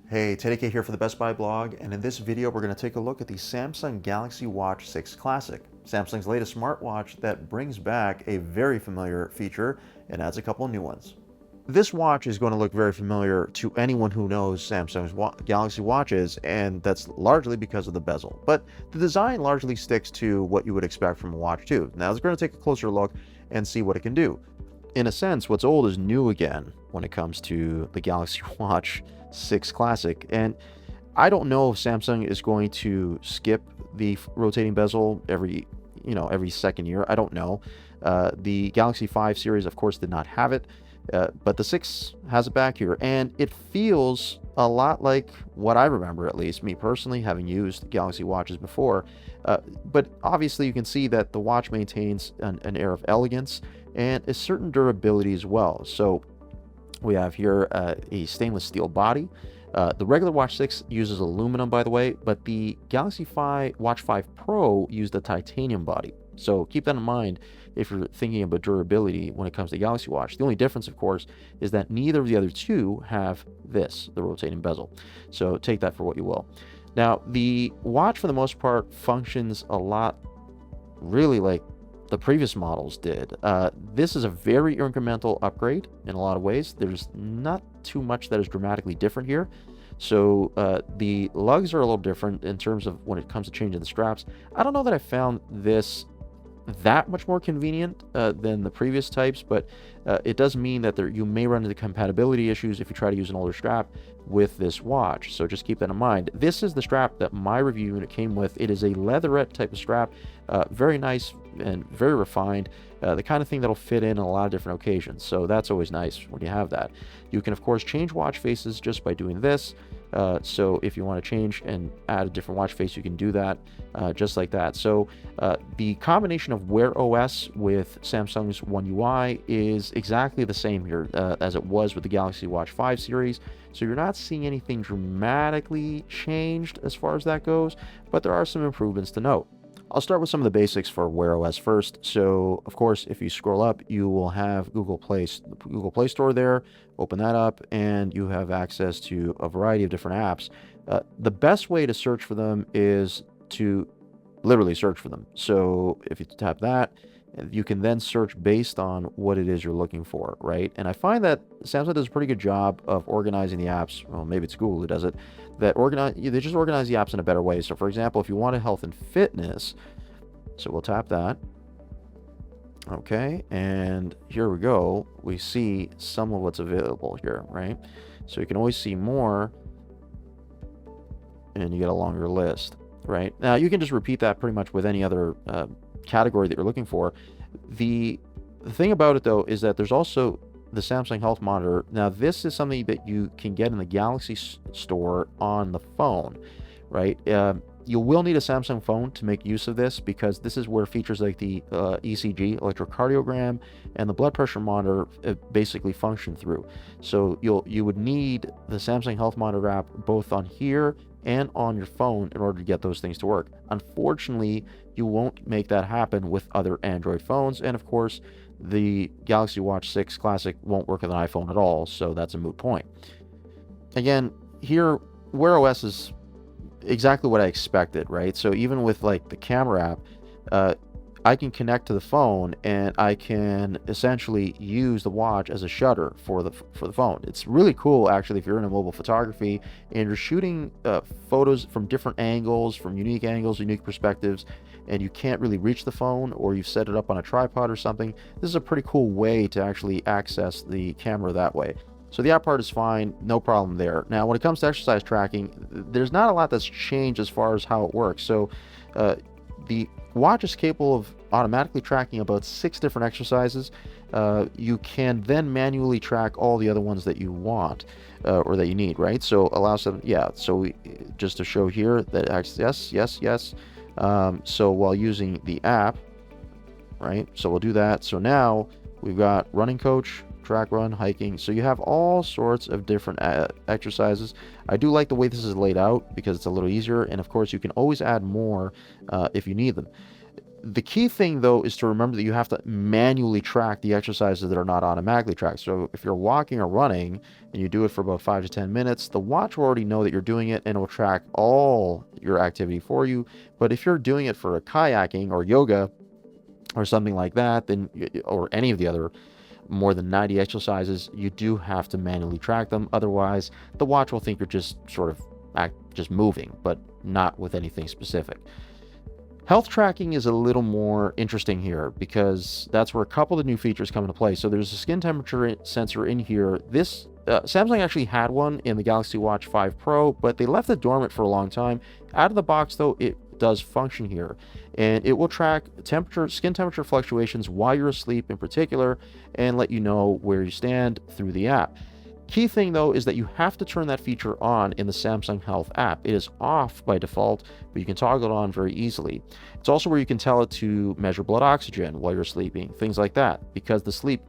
Hey, Teddy K here for the Best Buy blog, and in this video we're going to take a look at the Samsung Galaxy Watch 6 Classic, Samsung's latest smartwatch that brings back a very familiar feature and adds a couple of new ones. This watch is going to look very familiar to anyone who knows Samsung's Galaxy watches, and that's largely because of the bezel. But the design largely sticks to what you would expect from a watch too. Now we're going to take a closer look and see what it can do. In a sense, what's old is new again when it comes to the Galaxy Watch 6 Classic. And I don't know if Samsung is going to skip the rotating bezel every second year. I don't know. The Galaxy 5 series, of course, did not have it, but the 6 has it back here, and it feels a lot like what I remember, at least me personally, having used Galaxy watches before. But obviously, you can see that the watch maintains an air of elegance and a certain durability as well. So we have here a stainless steel body. The regular Watch 6 uses aluminum, by the way, but the Galaxy Watch 5 Pro used a titanium body. So keep that in mind if you're thinking about durability when it comes to Galaxy Watch. The only difference, of course, is that neither of the other two have the rotating bezel. So take that for what you will. Now, the watch, for the most part, functions a lot really like the previous models did. This is a very incremental upgrade in a lot of ways. There's not too much that is dramatically different here. So the lugs are a little different in terms of when it comes to changing the straps. I don't know that I found this that much more convenient than the previous types, but it does mean that you may run into compatibility issues if you try to use an older strap with this watch. So just keep that in mind. This is the strap that my review unit came with. It is a leatherette type of strap, very nice and very refined, the kind of thing that'll fit in a lot of different occasions. So that's always nice when you have that. You can, of course, change watch faces just by doing this. So if you want to change and add a different watch face, you can do that just like that. So the combination of Wear OS with Samsung's One UI is exactly the same here as it was with the Galaxy Watch 5 series. So you're not seeing anything dramatically changed as far as that goes, but there are some improvements to note. I'll start with some of the basics for Wear OS first. So, of course, if you scroll up, you will have Google Play Store there. Open that up, and you have access to a variety of different apps. The best way to search for them is to literally search for them. So, if you tap that, you can then search based on what it is you're looking for, right? And I find that Samsung does a pretty good job of organizing the apps. Well, maybe it's Google who does it. They just organize the apps in a better way. So, for example, if you want a health and fitness, so we'll tap that. Okay, and here we go. We see some of what's available here, right? So you can always see more, and you get a longer list, right? Now, you can just repeat that pretty much with any other category that you're looking for. The thing about it, though, is that there's also the Samsung Health Monitor. Now, this is something that you can get in the Galaxy Store on the phone, right? You will need a Samsung phone to make use of this, because this is where features like the ECG, electrocardiogram, and the blood pressure monitor basically function through. So you would need the Samsung Health Monitor app both on here and on your phone in order to get those things to work. Unfortunately, you won't make that happen with other Android phones, and of course, the Galaxy Watch 6 Classic won't work with an iPhone at all, so that's a moot point. Again, here, Wear OS is exactly what I expected, right? So even with like the camera app, I can connect to the phone, and I can essentially use the watch as a shutter for the phone. It's really cool, actually, if you're in a mobile photography and you're shooting photos from different angles, from unique angles, unique perspectives, and you can't really reach the phone, or you've set it up on a tripod or something. This is a pretty cool way to actually access the camera that way. So the app part is fine, no problem there. Now, when it comes to exercise tracking, there's not a lot that's changed as far as how it works. So the watch is capable of automatically tracking about 6 different exercises. You can then manually track all the other ones that you want or that you need, right? So allows them, yeah. So just to show here that yes. So while using the app, right? So we'll do that. So now we've got running coach, track run, hiking. So you have all sorts of different exercises. I do like the way this is laid out because it's a little easier, and of course you can always add more if you need them. The key thing, though, is to remember that you have to manually track the exercises that are not automatically tracked. So if you're walking or running and you do it for about 5 to 10 minutes, the watch will already know that you're doing it and it will track all your activity for you. But if you're doing it for a kayaking or yoga or something like that, then or any of the other more than 90 exercises, you do have to manually track them. Otherwise, the watch will think you're just sort of just moving, but not with anything specific. Health tracking is a little more interesting here because that's where a couple of the new features come into play. So there's a skin temperature sensor in here. This Samsung actually had one in the Galaxy Watch 5 Pro, but they left it dormant for a long time. Out of the box, though, it does function here, and it will track skin temperature fluctuations while you're asleep in particular, and let you know where you stand through the app. Key thing, though, is that you have to turn that feature on in the Samsung Health app. It is off by default, but you can toggle it on very easily. It's also where you can tell it to measure blood oxygen while you're sleeping, things like that, because the sleep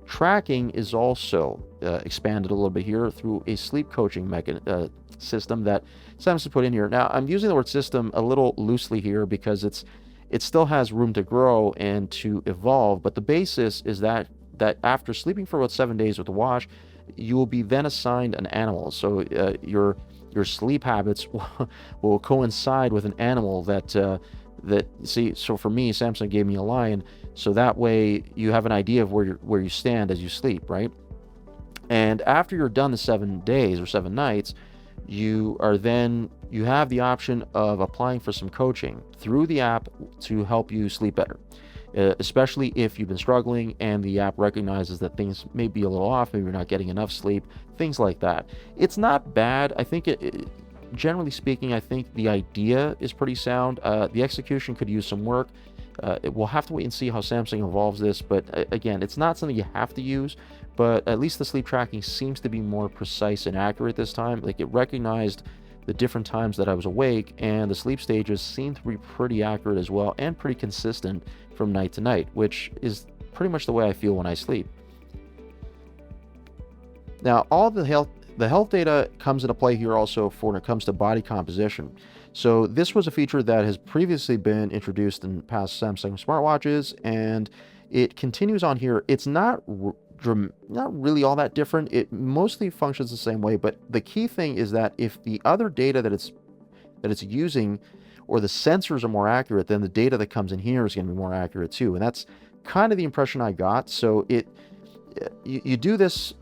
tracking is also expanded a little bit here through a sleep coaching system that Samsung put in here. Now, I'm using the word system a little loosely here because it still has room to grow and to evolve, but the basis is that after sleeping for about 7 days with the watch, you will be then assigned an animal. So your sleep habits will coincide with an animal that see. So for me, Samsung gave me a lion, so that way you have an idea of where you stand as you sleep, right? And after you're done the 7 days or 7 nights, you have the option of applying for some coaching through the app to help you sleep better. Especially if you've been struggling and the app recognizes that things may be a little off, maybe you're not getting enough sleep, things like that. It's not bad. I think generally speaking, I think the idea is pretty sound. The execution could use some work. We'll have to wait and see how Samsung evolves this, but again, it's not something you have to use, but at least the sleep tracking seems to be more precise and accurate this time. Like, it recognized the different times that I was awake, and the sleep stages seem to be pretty accurate as well and pretty consistent from night to night, which is pretty much the way I feel when I sleep. Now, all the health data comes into play here also when it comes to body composition. So this was a feature that has previously been introduced in past Samsung smartwatches, and it continues on here. It's not really all that different. It mostly functions the same way, but the key thing is that if the other data that it's using, or the sensors are more accurate, then the data that comes in here is going to be more accurate too. And that's kind of the impression I got. So you do this.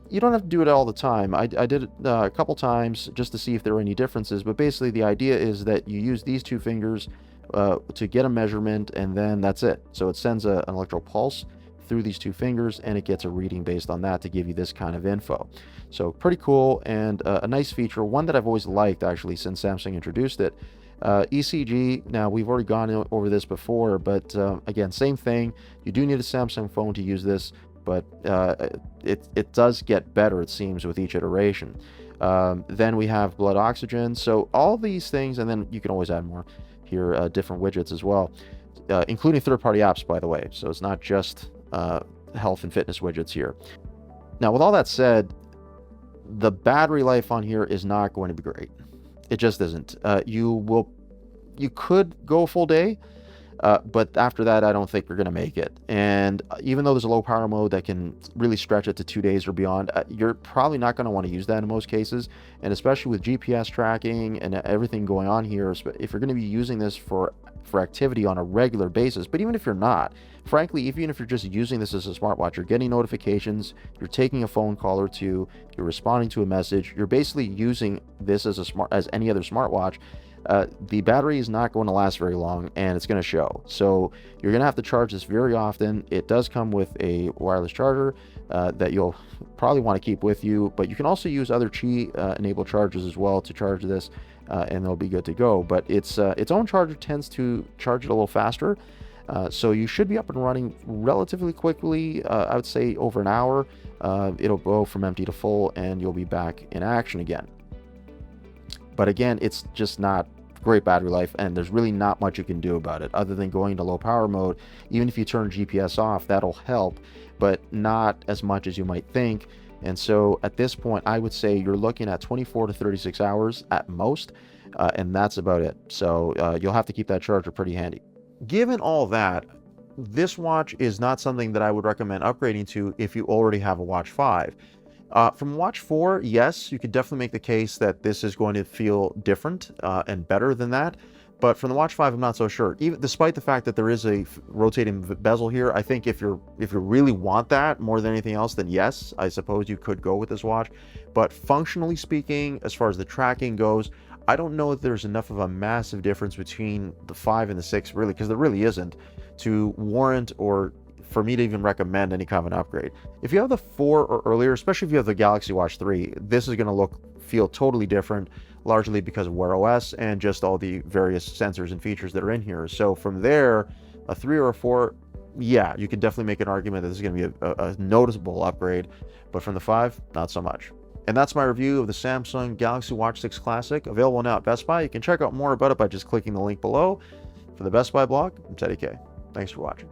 You don't have to do it all the time. I did it a couple times just to see if there were any differences, but basically the idea is that you use these 2 fingers to get a measurement, and then that's it. So it sends an electrical pulse through these 2 fingers, and it gets a reading based on that to give you this kind of info. So pretty cool, and a nice feature, one that I've always liked actually since Samsung introduced it. ECG, now we've already gone over this before, but again, same thing. You do need a Samsung phone to use this, but it does get better, it seems, with each iteration. Then we have blood oxygen. So all these things, and then you can always add more here, different widgets as well, including third-party apps, by the way. So it's not just health and fitness widgets here. Now, with all that said, the battery life on here is not going to be great. It just isn't. You could go a full day, but after that, I don't think you're going to make it. And even though there's a low power mode that can really stretch it to 2 days or beyond, you're probably not going to want to use that in most cases. And especially with GPS tracking and everything going on here, if you're going to be using this for activity on a regular basis, but even if you're not, frankly, even if you're just using this as a smartwatch, you're getting notifications, you're taking a phone call or two, you're responding to a message, you're basically using this as any other smartwatch. The battery is not going to last very long, and it's going to show. So you're going to have to charge this very often. It does come with a wireless charger that you'll probably want to keep with you, but you can also use other Qi enabled chargers as well to charge this, and they'll be good to go. But its own charger tends to charge it a little faster, so you should be up and running relatively quickly. I would say over an hour. It'll go from empty to full, and you'll be back in action again. But again, it's just not great battery life, and there's really not much you can do about it other than going to low power mode. Even if you turn GPS off, that'll help, but not as much as you might think. And so at this point, I would say you're looking at 24 to 36 hours at most, and that's about it. So you'll have to keep that charger pretty handy. given all that, this watch is not something that I would recommend upgrading to if you already have a Watch 5. From Watch 4, yes, you could definitely make the case that this is going to feel different and better than that. But from the Watch 5, I'm not so sure. Even despite the fact that there is a rotating bezel here, I think if you really want that more than anything else, then yes, I suppose you could go with this watch. But functionally speaking, as far as the tracking goes, I don't know if there's enough of a massive difference between the 5 and the 6, really, because there really isn't, to warrant or for me to even recommend any kind of an upgrade. If you have the 4 or earlier, especially if you have the Galaxy Watch 3, this is going to feel totally different, largely because of Wear OS and just all the various sensors and features that are in here. So from there, a 3 or a 4, yeah, you can definitely make an argument that this is going to be a noticeable upgrade, but from the 5, not so much. And that's my review of the Samsung Galaxy Watch 6 Classic, available now at Best Buy. You can check out more about it by just clicking the link below. For the Best Buy blog, I'm Teddy K. Thanks for watching.